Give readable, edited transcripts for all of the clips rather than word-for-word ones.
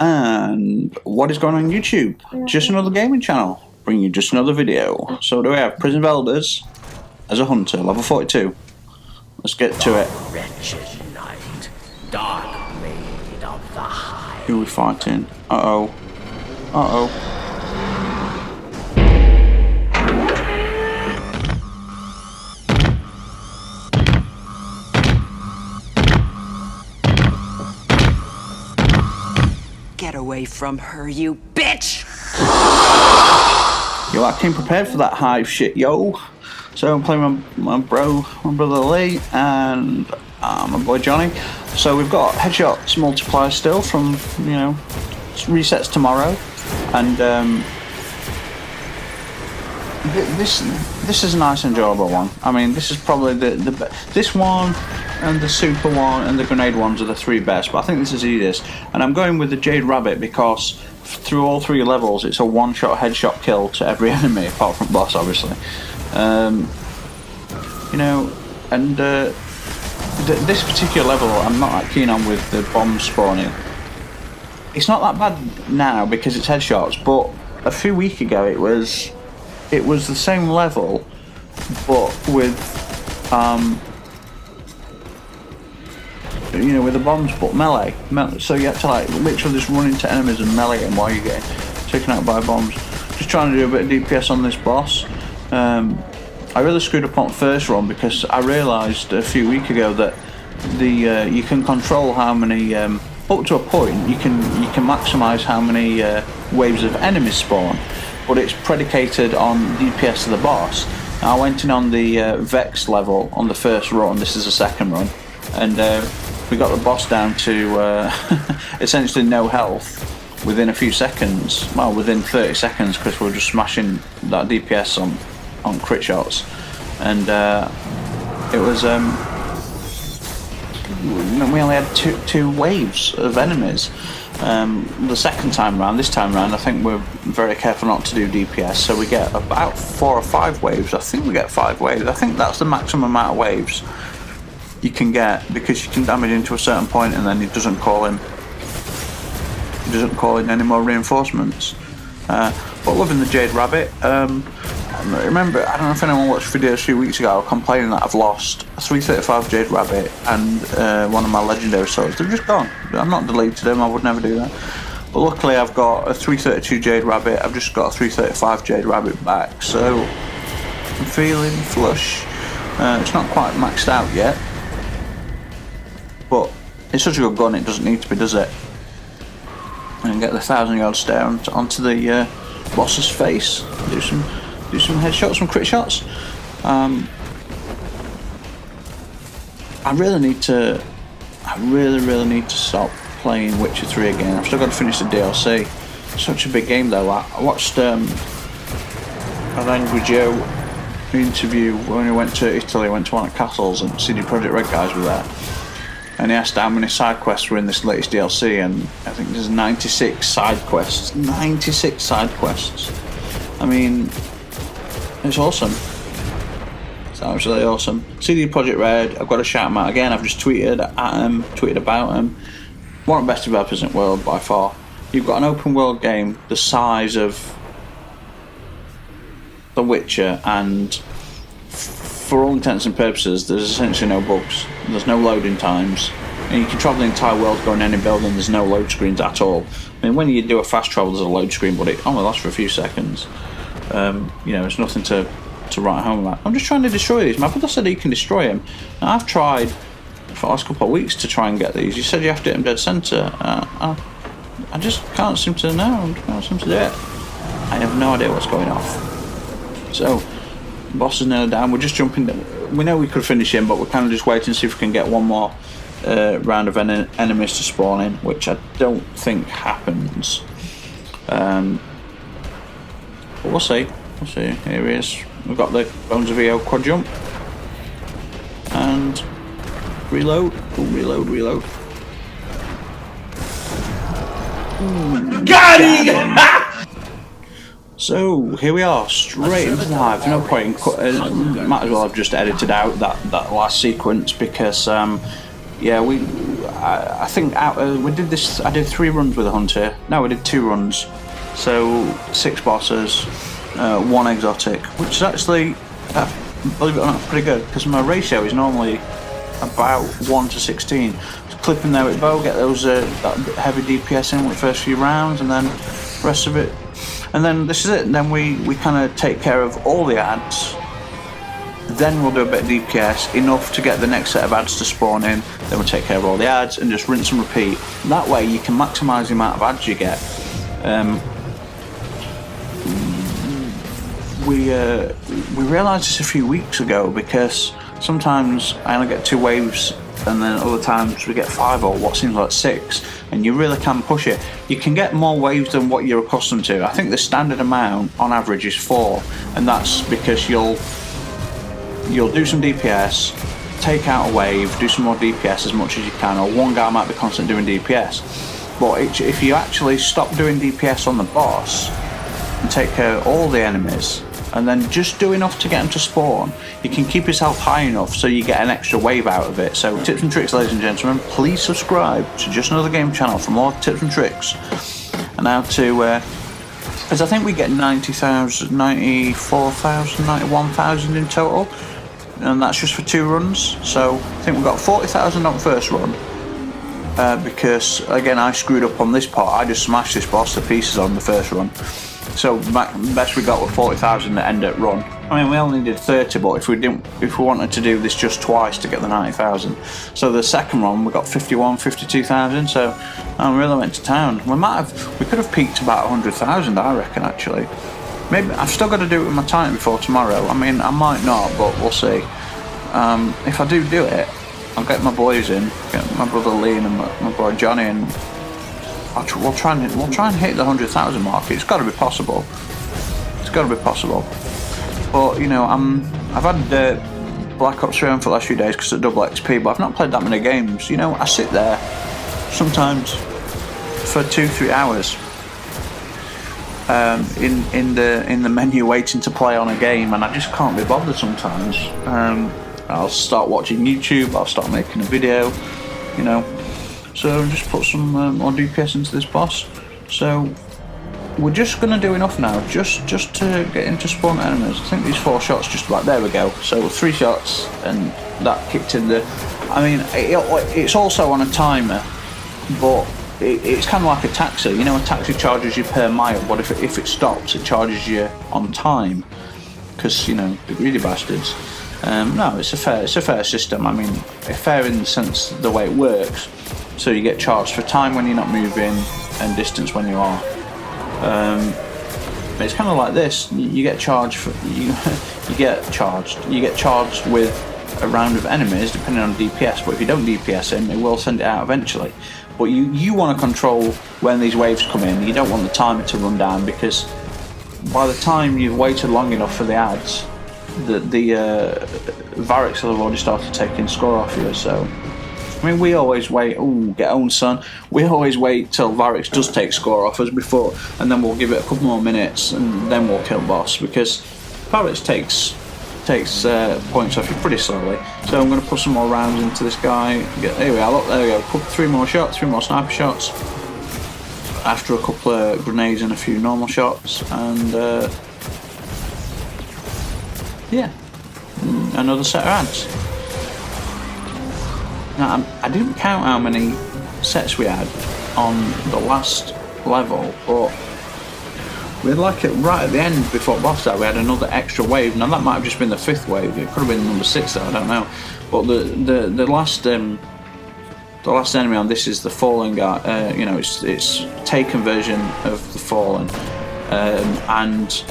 And what is going on YouTube? Just another gaming channel, bringing you just another video. So do we have Prison of Elders as a hunter, level 42. Let's get to it. Wretched night, dark maid of the high. Who are we fighting? Uh-oh. Uh-oh. Get away from her, you bitch! Yo, I came prepared for that hive shit, yo. So I'm playing my brother Lee, and my boy Johnny. So we've got headshots multiplier still from, you know, resets tomorrow, and this is a nice, enjoyable one. I mean, this is probably this one and the super one and the grenade ones are the three best, but I think this is easiest. And I'm going with the Jade Rabbit because through all three levels, it's a one-shot headshot kill to every enemy, apart from boss, obviously. You know, and this particular level, I'm not that keen on with the bombs spawning. It's not that bad now because it's headshots, but a few weeks ago it was the same level, but with you know, with the bombs, but melee. So you have to like literally just run into enemies and melee them while you're getting taken out by bombs. Just trying to do a bit of DPS on this boss. I really screwed up on first run because I realised a few weeks ago that you can control how many up to a point you can maximise how many waves of enemies spawn, but it's predicated on DPS of the boss. Now, I went in on the Vex level on the first run. This is the second run, and we got the boss down to essentially no health within a few seconds. Well, within 30 seconds, because we were just smashing that DPS on crit shots, and it was we only had two waves of enemies. The second time round, this time round, I think we're very careful not to do DPS, so we get about 4 or 5 waves. I think we get 5 waves. I think that's the maximum amount of waves you can get, because you can damage into a certain point and then it doesn't call in any more reinforcements. But loving the Jade Rabbit. Remember, I don't know if anyone watched videos a few weeks ago, I was complaining that I've lost a 335 Jade Rabbit and one of my legendary swords. They've just gone. I've not deleted them, I would never do that. But luckily I've got a 332 Jade Rabbit, I've just got a 335 Jade Rabbit back, so I'm feeling flush. It's not quite maxed out yet, but it's such a good gun, it doesn't need to be, does it? And get the 1,000-yard stare onto the boss's face, do some headshots, some crit shots. I really need to stop playing Witcher 3 again. I've still got to finish the DLC. Such a big game though. I watched an Angry Joe interview when he went to Italy, went to one of the castles, and CD Projekt Red guys were there. And he asked how many side quests were in this latest DLC, and I think there's 96 side quests. 96 side quests. I mean, it's awesome. It's absolutely awesome. CD Projekt Red, I've got to shout them out again. I've just tweeted at them, tweeted about them. One of the best developers in the world by far. You've got an open world game the size of The Witcher, and for all intents and purposes, there's essentially no bugs. There's no loading times. And you can travel the entire world going any building, there's no load screens at all. I mean, when you do a fast travel, there's a load screen, but it only lasts for a few seconds. You know, it's nothing to write home about. I'm just trying to destroy these. My brother said he can destroy them. Now, I've tried for the last couple of weeks to try and get these. He said you have to hit them dead centre. I just can't seem to know. I can't seem to do it. I have no idea what's going off. So, boss is nearly down. We're just jumping. We know we could finish him, but we're kind of just waiting to see if we can get one more round of enemies to spawn in, which I don't think happens. But we'll see. We'll see. Here he is. We've got the Bones of EO quad jump. And reload. Ooh, reload. Ooh, got it! So here we are, straight into the hive. No point in might as well have just edited out that last sequence, because Yeah, I think we did this. I did 3 runs with a hunter. No, we did 2 runs. So 6 bosses, 1 exotic, which is actually, believe it or not, pretty good because my ratio is normally about 1 to 16. So clip in there with bow, get those that heavy DPS in with the first few rounds, and then the rest of it. And then this is it. And then we kind of take care of all the ads. Then we'll do a bit of DPS, enough to get the next set of ads to spawn in. Then we'll take care of all the ads and just rinse and repeat. That way you can maximise the amount of ads you get. We realised this a few weeks ago because sometimes I only get 2 waves and then other times we get 5 or what seems like 6, and you really can push it. You can get more waves than what you're accustomed to. I think the standard amount on average is 4, and that's because you'll do some DPS, take out a wave, do some more DPS as much as you can, or one guy might be constantly doing DPS. But if you actually stop doing DPS on the boss and take care of all the enemies, and then just do enough to get them to spawn, you can keep yourself high enough so you get an extra wave out of it. So tips and tricks, ladies and gentlemen, please subscribe to Just Another Game channel for more tips and tricks. And how to, because I think we get 90,000, 94,000, 91,000 in total, and that's just for 2 runs. So I think we got 40,000 on the first run, because again I screwed up on this part. I just smashed this boss to pieces on the first run. So best we got was 40,000 at end at run. I mean, we only did 30, but if we wanted to do this just twice to get the 90,000. So the second run we got 51, 52,000. So I really went to town. We could have peaked about 100,000, I reckon, actually. Maybe I've still got to do it with my Titan before tomorrow. I mean, I might not, but we'll see. If I do it, I'll get my boys in, get my brother Lee and my boy Johnny, and we'll try and hit the 100,000 mark. It's got to be possible. It's got to be possible. But you know, I've had Black Ops 3 on for the last few days because of double XP, but I've not played that many games. You know, I sit there sometimes for 2-3 hours in the menu waiting to play on a game, and I just can't be bothered sometimes. I'll start watching YouTube, I'll start making a video, you know. So just put some more DPS into this boss. So we're just going to do enough now, just to get him to spawn enemies. I think these 4 shots just about, there we go. So 3 shots and that kicked in the, I mean, it's also on a timer, but it's kind of like a taxi. You know, a taxi charges you per mile, but if it stops, it charges you on time, because, you know, the greedy bastards. No, it's a fair system. I mean, fair in the sense the way it works. So you get charged for time when you're not moving and distance when you are. It's kind of like this. You get charged for you get charged with a round of enemies depending on DPS. But if you don't DPS in, it will send it out eventually. But you want to control when these waves come in. You don't want the timer to run down, because by the time you've waited long enough for the ads, the Variks will have already started taking score off you. So I mean, we always wait. Ooh, get owned, son. We always wait till Variks does take score off us before, and then we'll give it a couple more minutes, and then we'll kill boss, because Variks takes points off you pretty slowly. So I'm going to put some more rounds into this guy. There we are. Look, there we go. 3 more shots, 3 more sniper shots. After a couple of grenades and a few normal shots, and yeah, another set of ads. Now, I didn't count how many sets we had on the last level, but we had like it right at the end before boss time. We had another extra wave. Now that might have just been the 5th wave. It could have been number 6 though. I don't know. But the last enemy on this is the Fallen guy. You know, it's taken version of the Fallen, and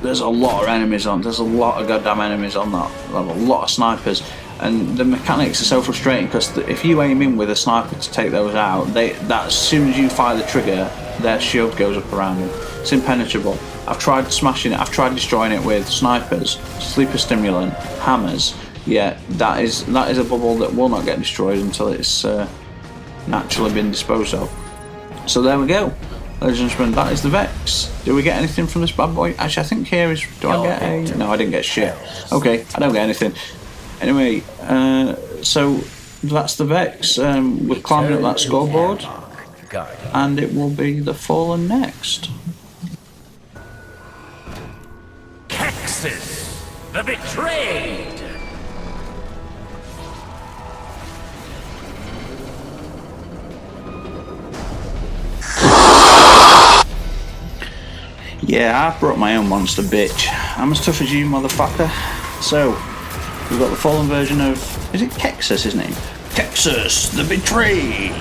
there's a lot of enemies on. There's a lot of goddamn enemies on that level. A lot of snipers. And the mechanics are so frustrating, because if you aim in with a sniper to take those out, that as soon as you fire the trigger, their shield goes up around them. It's impenetrable. I've tried smashing it, I've tried destroying it with snipers, sleeper stimulant, hammers. Yeah, that is a bubble that will not get destroyed until it's naturally been disposed of. So there we go, ladies and gentlemen. That is the Vex. Do we get anything from this bad boy? Actually, I think here is. Do I get a? No, I didn't get shit. Okay, I don't get anything. Anyway, so that's the Vex. We're climbing up that scoreboard, and it will be the Fallen next. Kexus, the betrayed. Yeah, I brought my own monster, bitch. I'm as tough as you, motherfucker. So, we've got the Fallen version of... Is it Kexus, his name? Kexus, the betrayed.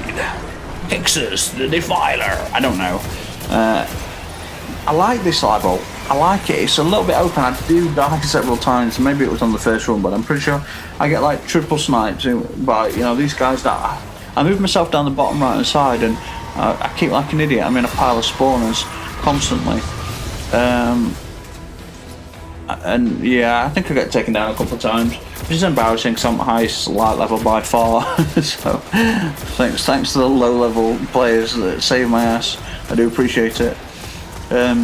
Kexus, the defiler. I don't know. I like this level. I like it. It's a little bit open. I do die several times. Maybe it was on the first run, but I'm pretty sure I get like triple snipes by, you know, these guys that... I move myself down the bottom right hand side and I keep like an idiot. I'm in a pile of spawners constantly. And yeah, I think I got taken down a couple of times, which is embarrassing because I'm the highest light level by far. So thanks to the low level players that saved my ass. I do appreciate it. We're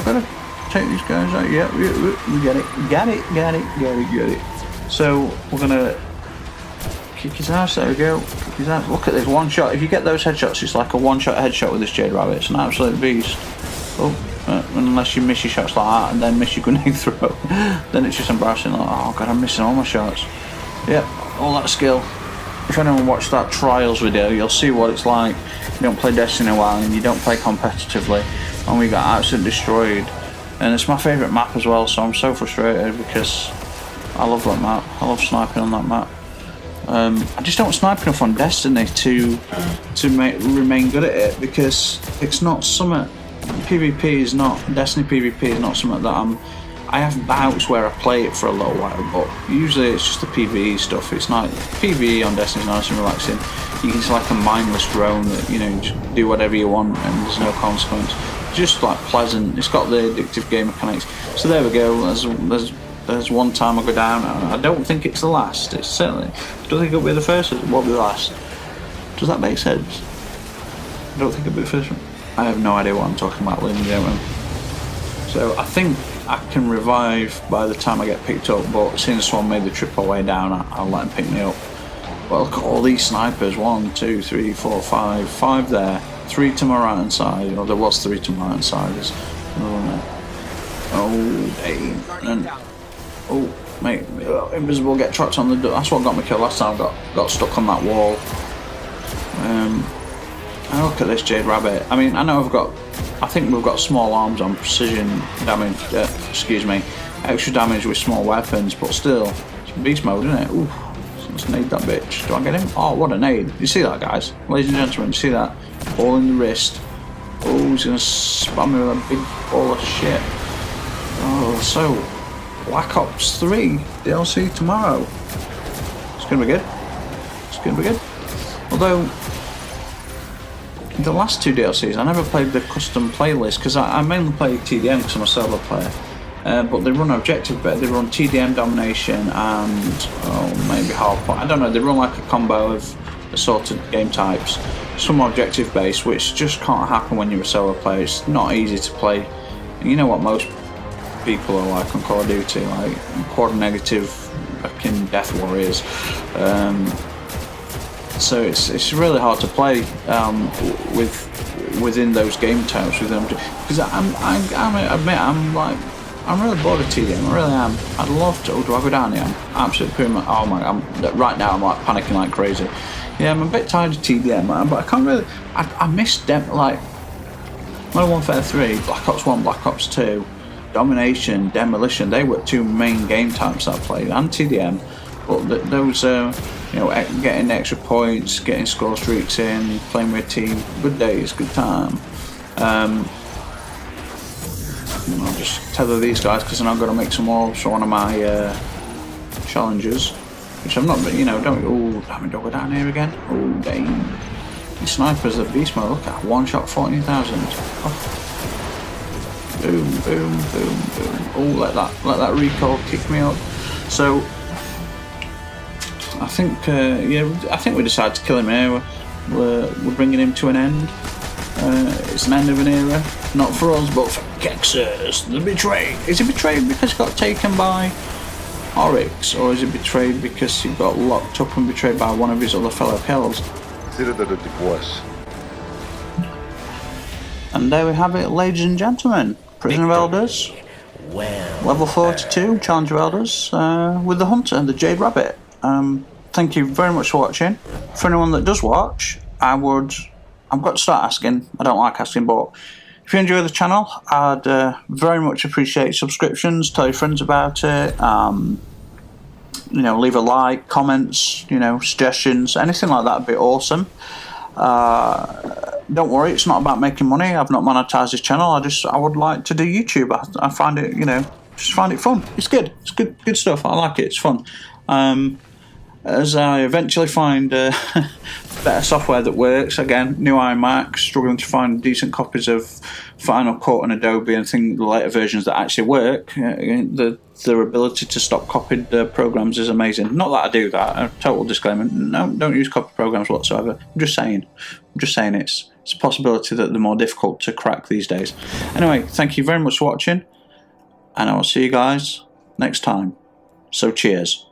gonna take these guys out. Yeah, we get it. So we're gonna kick his ass. There we go. Kick his ass. Look at this one shot. If you get those headshots, it's like a one-shot headshot with this Jade Rabbit. It's an absolute beast. Oh, unless you miss your shots like that and then miss your grenade throw, then it's just embarrassing. Like, oh god, I'm missing all my shots. Yep, all that skill. If anyone watched that Trials video, you'll see what it's like. You don't play Destiny a while and you don't play competitively, and we got absolutely destroyed. And it's my favourite map as well, so I'm so frustrated because I love that map. I love sniping on that map. I just don't snipe enough on Destiny to remain good at it, because it's not something. PvP is not, Destiny PvP is not something that I have bouts where I play it for a little while, but usually it's just the PvE stuff. It's not, PvE on Destiny is nice and relaxing. You can just like a mindless drone that, you know, just do whatever you want and there's no consequence. It's just like pleasant. It's got the addictive game mechanics. So there we go. There's one time I go down. I don't think it's the last. It's certainly, I don't think it'll be the first. It won't be the last. Does that make sense? I don't think it'll be the first one. I have no idea what I'm talking about, ladies and gentlemen. So I think I can revive by the time I get picked up, but since one made the trip all the way down, I'll let him pick me up. Well, look at all these snipers. 1, 2, 3, 4, 5. 5 there. 3 to my right hand side. Or there was 3 to my right hand side. There's another one there. Oh, dang. And, oh, mate. Invisible, get trapped on the door. That's what got me killed last time. Got stuck on that wall. And look at this Jade Rabbit. I mean, I think we've got small arms on precision damage, extra damage with small weapons, but still, it's beast mode, isn't it? Ooh, let's nade that bitch. Do I get him? Oh, what a nade. You see that, guys? Ladies and gentlemen, you see that? Ball in the wrist. Oh, he's going to spam me with a big ball of shit. Oh, so, Black Ops 3 DLC tomorrow. It's going to be good. It's going to be good. Although, the last 2 DLCs, I never played the custom playlist because I mainly play TDM because I'm a solo player. But they run objective, but they run TDM domination and maybe hardpoint. I don't know. They run like a combo of assorted game types. Some objective based, which just can't happen when you're a solo player. It's not easy to play. And you know what most people are like on Call of Duty, like quad negative, fucking death warriors. So it's really hard to play within those game types with them, because I'm really bored of TDM. I really am. I'd love to. Oh, do I go down here? I'm absolutely pretty much. Oh my! Right now I'm like panicking like crazy. Yeah, I'm a bit tired of TDM, man, but I can't really. I miss like Modern Warfare 3, Black Ops 1, Black Ops 2, Domination, Demolition. They were 2 main game types I played, and TDM. But those, you know, getting extra points, getting score streaks in, playing with a team, good days, good time. I'll just tether these guys because then I'm going to make some more for one of my challenges, which I'm not, but you know, don't. Oh, damn it, don't go down here again. Oh, dang. These snipers are beast mode. Look at one shot, 14,000. Oh. Boom, boom, boom, boom. Oh, let that recoil kick me up. So. I think, I think we decided to kill him here. We're bringing him to an end. It's an end of an era, not for us, but for Kexus, the betrayed. Is he betrayed because he got taken by Oryx, or is he betrayed because he got locked up and betrayed by one of his other fellow kills? And there we have it, ladies and gentlemen. Prison of Elders, Well, level 42, Challenge of Elders, with the Hunter, the Jade Rabbit. Thank you very much for watching. For anyone that does watch, I've got to start asking. I don't like asking, but if you enjoy the channel, I'd very much appreciate subscriptions. Tell your friends about it. You know, leave a like, comments, you know, suggestions, anything like that would be awesome. Don't worry, it's not about making money. I've not monetized this channel. I would like to do YouTube. I find it, you know, just find it fun. It's good. It's good stuff. I like it. It's fun. As I eventually find better software that works, again, new iMac, struggling to find decent copies of Final Cut and Adobe and the later versions that actually work, their ability to stop copied programs is amazing. Not that I do that, a total disclaimer, no, don't use copied programs whatsoever. I'm just saying it's a possibility that they're more difficult to crack these days. Anyway, thank you very much for watching, and I will see you guys next time. So cheers.